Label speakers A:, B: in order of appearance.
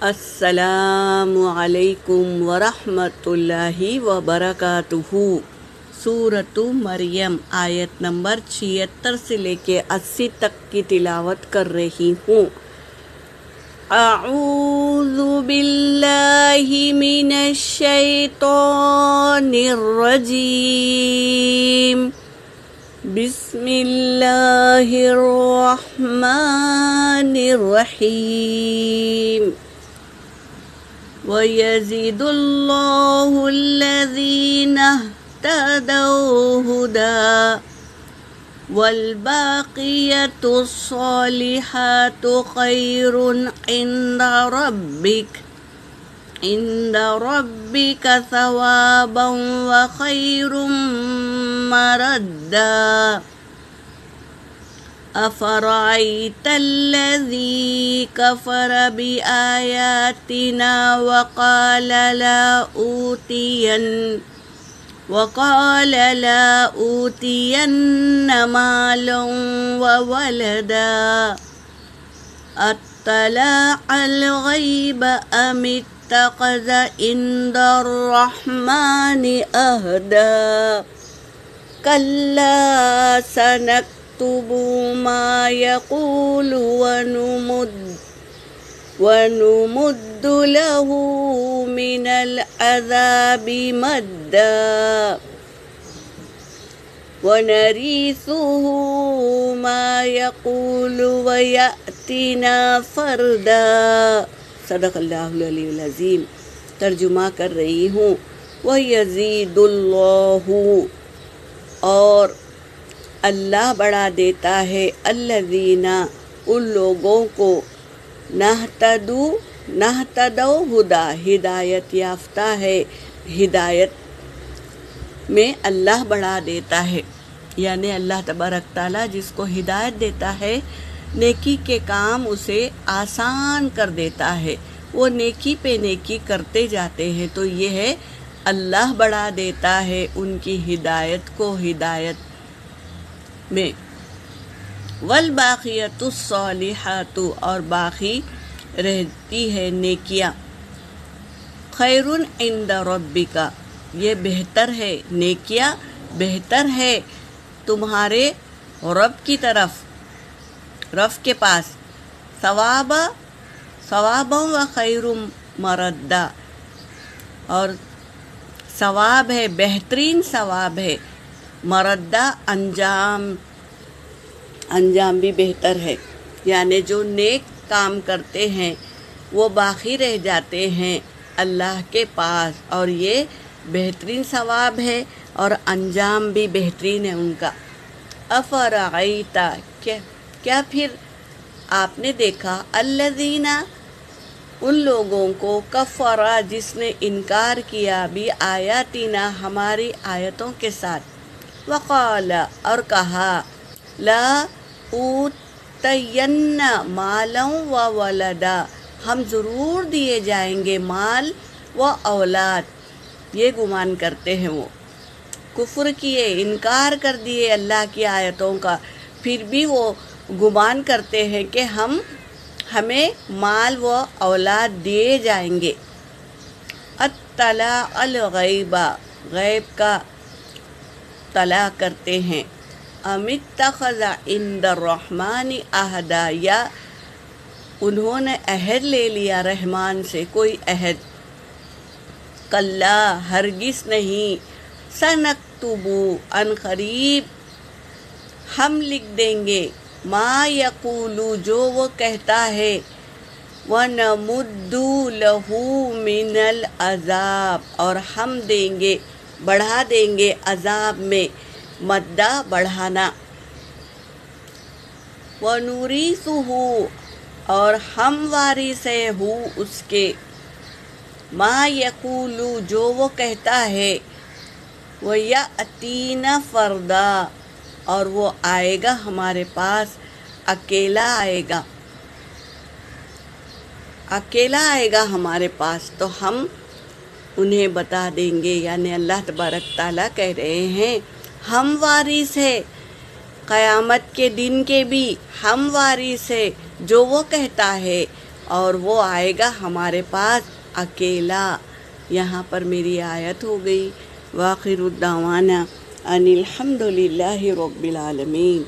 A: السلام علیکم ورحمۃ اللہ وبرکاتہ۔ سورۃ مریم آیت نمبر 76 سے لے کے 80 تک کی تلاوت کر رہی ہوں۔ اعوذ باللہ من الشیطان الرجیم، بسم اللہ الرحمن الرحیم۔ وَيَزِيدُ اللَّهُ الَّذِينَ اهْتَدَوْا هُدًى وَالْبَاقِيَاتُ الصَّالِحَاتُ خَيْرٌ عِندَ رَبِّكَ ثَوَابًا وَخَيْرٌ مَّرَدًّا۔ أَفَرَأَيْتَ الَّذِي كَفَرَ بِآيَاتِنَا وَقَالَ لَا أُوتِيَنَّ مَالًا وَوَلَدًا أَطَّلَعَ الْغَيْبَ أَمِ اتَّخَذَ عِندَ الرَّحْمَنِ عَهْدًا۔ كَلَّا سَنَكْتُبُ مَا يَقُولُ وَنُمُدُّ لَهُ مِنَ الْعَذَابِ مَدًّا وَنَرِثُهُ مَا يَقُولُ وَيَأْتِنَا فَرْدًا۔ صدق اللہ العلی العظیم۔ ترجمہ کر رہی ہوں۔ وَيَزِيدُ اللَّهُ، اور اللہ بڑھا دیتا ہے، الذین، ان لوگوں کو، نہتدوا ہدا، ہدایت یافتہ ہے، ہدایت میں اللہ بڑھا دیتا ہے، یعنی اللہ تبارک تعالیٰ جس کو ہدایت دیتا ہے نیکی کے کام اسے آسان کر دیتا ہے، وہ نیکی پہ نیکی کرتے جاتے ہیں، تو یہ ہے اللہ بڑھا دیتا ہے ان کی ہدایت کو ہدایت میں۔ والباقیات الصالحات، اور باقی رہتی ہے نیکیاں، خیر عند ربک، یہ بہتر ہے، نیکیاں بہتر ہے تمہارے رب کی طرف، رب کے پاس، ثوابا و خیر مردا، اور ثواب ہے، بہترین ثواب ہے، مردہ انجام بھی بہتر ہے، یعنی جو نیک کام کرتے ہیں وہ باقی رہ جاتے ہیں اللہ کے پاس، اور یہ بہترین ثواب ہے اور انجام بھی بہترین ہے ان کا۔ افرأیت، کیا پھر آپ نے دیکھا، الذین، ان لوگوں کو، کفر، جس نے انکار کیا، بھی آیاتنا، ہماری آیتوں کے ساتھ، وقال، اور کہا، لا اوتین مالا و ولدا، ہم ضرور دیے جائیں گے مال و اولاد، یہ گمان کرتے ہیں، وہ کفر کیے، انکار کر دیے اللہ کی آیتوں کا، پھر بھی وہ گمان کرتے ہیں کہ ہمیں مال و اولاد دیے جائیں گے۔ اطلع الغیب، غیب کا طلاع کرتے ہیں، ام اتخذ عند الرحمن عہدا، یا انہوں نے عہد لے لیا رحمان سے کوئی عہد۔ کلا، ہرگز نہیں، سنکتب، ان قریب ہم لکھ دیں گے، ما یقول، جو وہ کہتا ہے، وَنَمُدُّ لَهُ مِنَ الْعَذَابِ، اور ہم دیں گے، بڑھا دیں گے عذاب میں، مدہ بڑھانا، وَنُورِثُهُ، اور ہم وارث ہوں اس کے، ما یقول، جو وہ کہتا ہے، وَيَأْتِينَ فَرْدًا، اور وہ آئے گا ہمارے پاس، اکیلا آئے گا ہمارے پاس، تو ہم انہیں بتا دیں گے، یعنی اللہ تبارک تعالیٰ کہہ رہے ہیں ہم وارث ہے، قیامت کے دن کے بھی ہم وارث ہے، جو وہ کہتا ہے اور وہ آئے گا ہمارے پاس اکیلا۔ یہاں پر میری آیت ہو گئی۔ وآخر الدعوانا ان الحمد للہ رب العالمین۔